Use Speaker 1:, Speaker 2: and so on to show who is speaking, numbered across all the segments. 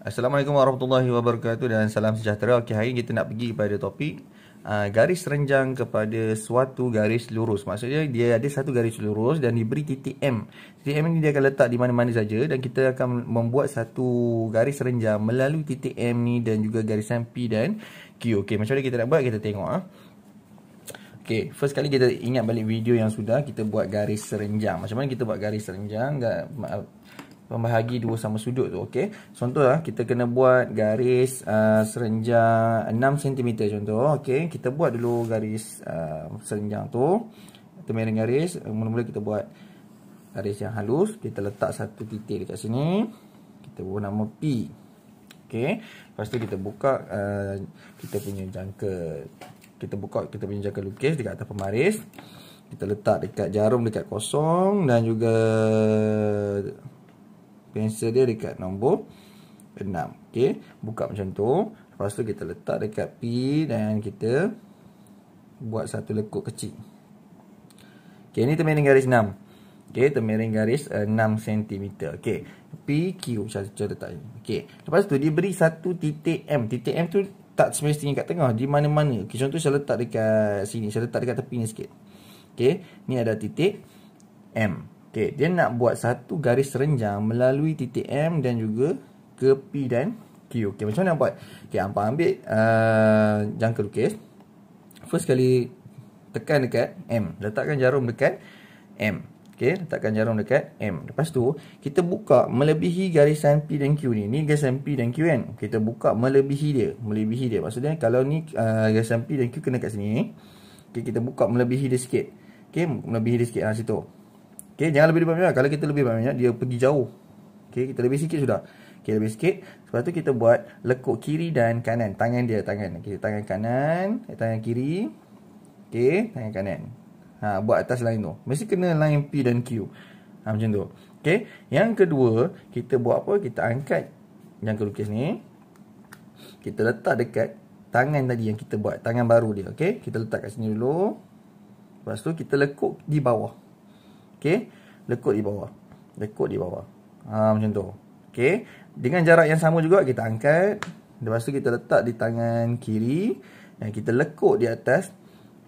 Speaker 1: Assalamualaikum warahmatullahi wabarakatuh dan salam sejahtera. Okey, hari ini kita nak pergi kepada topik garis renjang kepada suatu garis lurus. Maksudnya dia ada satu garis lurus dan diberi titik M. Titik M ni dia akan letak di mana-mana saja dan kita akan membuat satu garis renjang melalui titik M ni dan juga garisan P dan Q. Okey, macam mana kita nak buat? Kita tengok Okey, first kali kita ingat balik video yang sudah kita buat garis renjang. Macam mana kita buat garis renjang? Pembahagi dua sama sudut tu, okey. Contoh kita kena buat garis serenjang 6 cm contoh, okey. Kita buat dulu garis serenjang tu. Temiring garis, mula-mula kita buat garis yang halus, kita letak satu titik dekat sini. Kita buat nama P. Okey. Lepas tu kita buka kita punya jangka. Kita buka kita punya jangka lukis dekat atas pembaris. Kita letak dekat jarum dekat kosong dan juga pensel dia dekat nombor 6. Okey, buka macam tu. Lepas tu kita letak dekat P dan kita buat satu lekuk kecil. Okey, ni temiring garis 6. Okey, temiring garis 6 cm. Okey, P, Q cara letak ni. Okey, lepas tu diberi satu titik M. Titik M tu tak semestinya kat tengah, di mana-mana. Okey, contoh saya letak dekat sini, saya letak dekat tepi ni sikit. Okey, ni ada titik M. Okay, dia nak buat satu garis renjang melalui titik M dan juga ke P dan Q. Okay, macam mana nak buat? Okay, hampa ambil jangka lukis. First kali tekan dekat M. Letakkan jarum dekat M. Okay, letakkan jarum dekat M. Lepas tu, kita buka melebihi garisan P dan Q ni. Ni garisan P dan Q kan. Kita buka melebihi dia. Melebihi dia. Maksudnya, kalau ni garisan P dan Q kena kat sini. Okay, kita buka melebihi dia sikit. Okay, melebihi dia sikit situ. Okey, jangan lebih banyak. Kalau kita lebih banyak, dia pergi jauh. Okey, kita lebih sikit sudah. Okey, lebih sikit. Lepas tu kita buat lekuk kiri dan kanan. Tangan dia, tangan. Okey, tangan kanan, tangan kiri. Okey, tangan kanan. Buat atas line tu. Mesti kena line P dan Q. Macam tu. Okey, yang kedua, kita buat apa? Kita angkat jangka lukis ni. Kita letak dekat tangan tadi yang kita buat. Tangan baru dia. Okey, kita letak kat sini dulu. Lepas tu kita lekuk di bawah. Okey, lekuk di bawah. Lekuk di bawah. Macam tu. Okey, dengan jarak yang sama juga kita angkat. Lepas tu kita letak di tangan kiri dan kita lekuk di atas.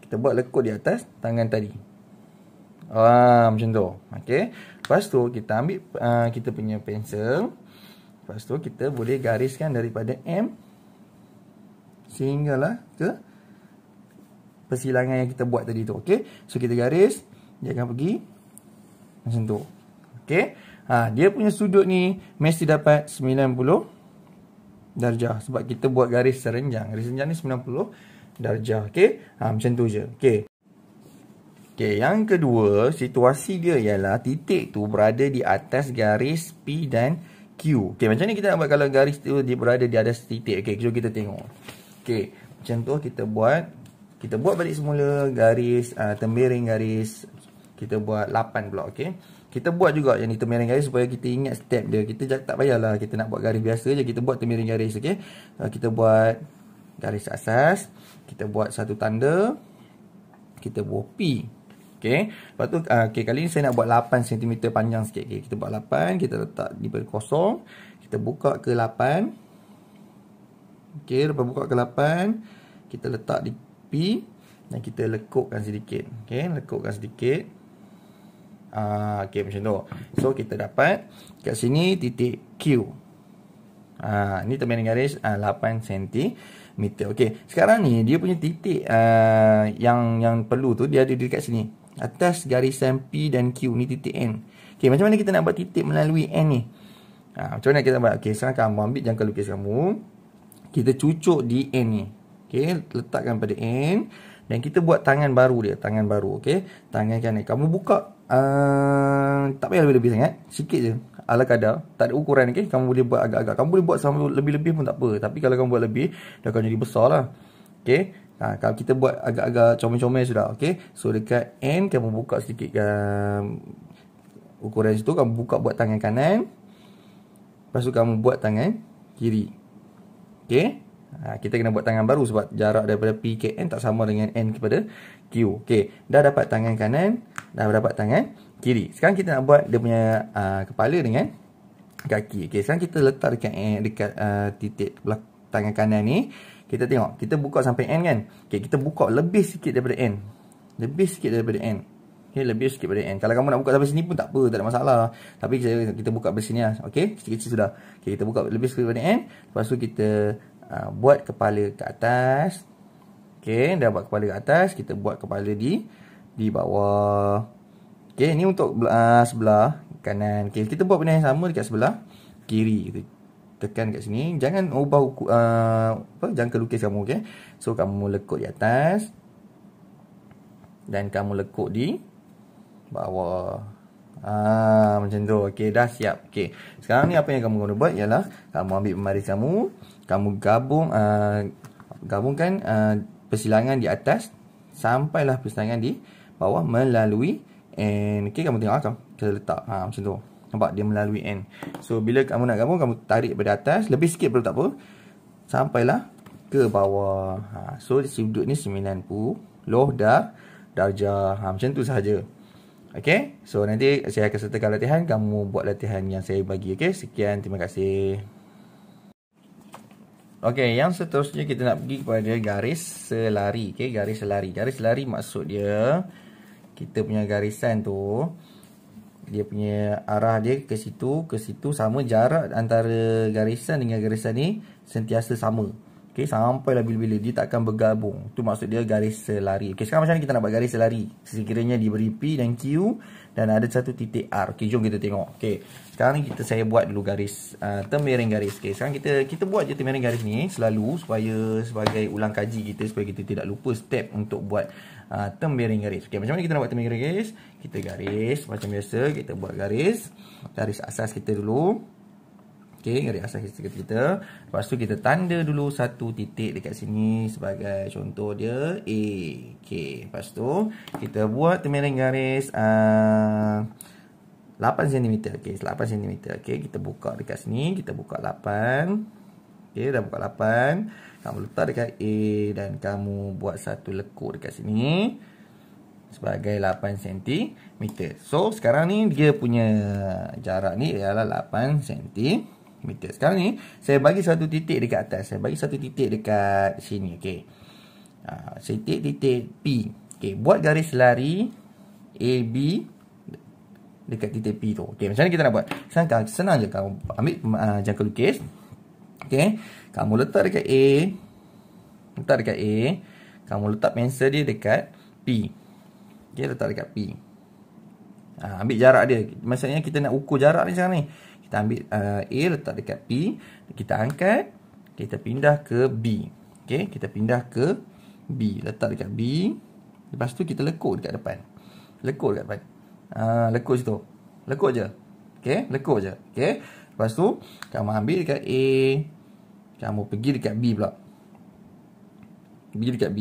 Speaker 1: Kita buat lekuk di atas tangan tadi. Macam tu. Okey. Lepas tu kita ambil kita punya pensel. Lepas tu kita boleh gariskan daripada M sehinggalah ke persilangan yang kita buat tadi tu. Okey. So kita garis, dia akan pergi macam tu. Okey. Dia punya sudut ni mesti dapat 90 darjah sebab kita buat garis serenjang. Garis serenjang ni 90 darjah. Okey. Macam tu je. Okey. Okey, yang kedua, situasi dia ialah titik tu berada di atas garis P dan Q. Okey, macam ni kita nak buat kalau garis tu dia berada di atas titik. Okey, jom kita tengok. Okey, macam tu kita buat. Kita buat balik semula garis temiring garis. Kita buat 8 pula, okey. Kita buat juga yang ni temiring garis supaya kita ingat step dia. Kita tak payahlah kita nak buat garis biasa je, kita buat temiring garis, okey. Kita buat garis asas, kita buat satu tanda, kita buat P. Okey. Lepas tu okey, kali ni saya nak buat 8 cm panjang sikit. Okey, kita buat 8, kita letak di kosong, kita buka ke 8. Okey, lepas buka ke 8, kita letak di P dan kita lekukkan sedikit. Okey, lekukkan sedikit. Okey, macam tu. So kita dapat kat sini titik Q. Ni temiring garis 8 cm. Okey, sekarang ni dia punya titik yang perlu tu dia ada dekat sini. Atas garisan P dan Q ni titik N. Okey, macam mana kita nak buat titik melalui N ni? Macam mana kita buat? Okey, sekarang kamu ambil jangka lukis kamu. Kita cucuk di N ni. Okey, letakkan pada N dan kita buat tangan baru dia, tangan baru. Okey, tangan kanan kamu buka tak payah lebih-lebih sangat, sikit je ala kadar, tak ada ukuran. Okey, kamu boleh buat agak-agak, kamu boleh buat sama lebih-lebih pun tak apa, tapi kalau kamu buat lebih dia akan jadi besar lah. Okey, kalau kita buat agak-agak comel-comel sudah. Okey, so dekat N kamu buka sedikit ukuran situ, kamu buka buat tangan kanan, lepas tu kamu buat tangan kiri. Okey, kita kena buat tangan baru sebab jarak daripada P ke N tak sama dengan N kepada Q. Okey, dah dapat tangan kanan, dah dapat tangan kiri. Sekarang kita nak buat dia punya kepala dengan kaki. Okey, sekarang kita letak dekat titik tangan kanan ni. Kita tengok, kita buka sampai N kan. Okey, kita buka lebih sikit daripada N. Lebih sikit daripada N. Okey, lebih sikit daripada N. Kalau kamu nak buka sampai sini pun tak apa, tak ada masalah. Tapi kita buka dari sini lah. Okey, kecil-kecil sudah. Okey, kita buka lebih sikit daripada N. Lepas tu kita buat kepala ke atas. Okey, dah buat kepala ke atas, kita buat kepala di bawah. Okey, ni untuk sebelah kanan. Okey, kita buat benda yang sama dekat sebelah kiri. Kita tekan kat sini. Jangan ubah jangka lukis kamu, okey. So kamu lekuk di atas dan kamu lekuk di bawah. Macam tu. Okey, dah siap. Okey. Sekarang ni apa yang kamu guna buat ialah kamu ambil pembaris kamu gabungkan persilangan di atas sampailah persilangan di bawah melalui N. Okey, kamu tengok kita letak macam tu. Nampak dia melalui N. So bila kamu nak gabung, kamu tarik daripada atas, lebih sikit pun tak apa, sampailah ke bawah. So sudut ni 90 darjah. Macam tu sahaja. Okey, so nanti saya akan sertakan latihan, kamu buat latihan yang saya bagi. Okey, sekian, terima kasih. Okey, yang seterusnya kita nak pergi kepada garis selari. Okey, garis selari. Garis selari maksud dia, kita punya garisan tu, dia punya arah dia ke situ sama, jarak antara garisan dengan garisan ni sentiasa sama. Okey, sampailah bila-bila dia tak akan bergabung. Tu maksud dia garis selari. Okey, sekarang macam mana kita nak buat garis selari? Sekiranya diberi P dan Q dan ada satu titik R. Okey, jom kita tengok. Okey, sekarang ni saya buat dulu garis temiring garis. Okey, sekarang kita buat je temiring garis ni selalu supaya sebagai ulang kaji kita, supaya kita tidak lupa step untuk buat temiring garis. Okey, macam mana kita nak buat temiring garis? Kita garis macam biasa, kita buat garis asas kita dulu. Okey, garis asas kita. Lepas tu kita tanda dulu satu titik dekat sini sebagai contoh dia A. Okey, lepas tu kita buat temiring garis 8 cm. Okey, 8 cm. Okey, kita buka dekat sini, kita buka 8. Okey, dah buka 8. Kamu letak dekat A dan kamu buat satu lekuk dekat sini sebagai 8 cm. So, sekarang ni dia punya jarak ni ialah 8 cm. Sekarang ni saya bagi satu titik dekat atas. Saya bagi satu titik dekat sini. Okey. Titik P. Okey, buat garis selari AB dekat titik P tu. Okey, macam mana kita nak buat? Senang je, kamu ambil jangka lukis. Okey, kamu letak dekat A. Kamu letak pensel dia dekat P. Okey, letak dekat P. Ambil jarak dia. Maksudnya kita nak ukur jarak ni sekarang ni. Kita ambil A, letak dekat P, kita angkat, kita pindah ke B. Okey, kita pindah ke B, letak dekat B. Lepas tu kita lekuk dekat depan. Lekuk situ. Lekuk je. Okey, lekuk je. Okey. Lepas tu kamu ambil dekat A, kamu pergi dekat B pula. Pergi dekat B.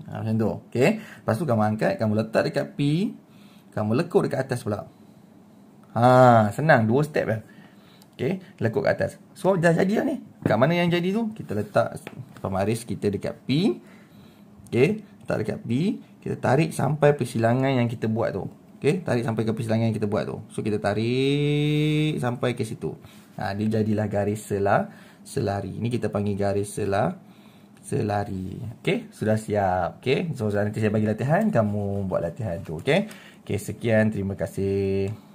Speaker 1: Macam tu. Okey. Lepas tu kamu angkat, kamu letak dekat P, kamu lekuk dekat atas pula. Senang, 2 step lah. Okey, lekuk kat atas. So dah jadi dah ni. Kat mana yang jadi tu? Kita letak pembaris kita dekat P. Okey, letak dekat P, kita tarik sampai persilangan yang kita buat tu. Okey, tarik sampai ke persilangan yang kita buat tu. So kita tarik sampai ke situ. Dia jadilah garis selari. Ni kita panggil garis selari. Okey, sudah siap. Okey, so nanti saya bagi latihan, kamu buat latihan tu. Okey. Okey, sekian, terima kasih.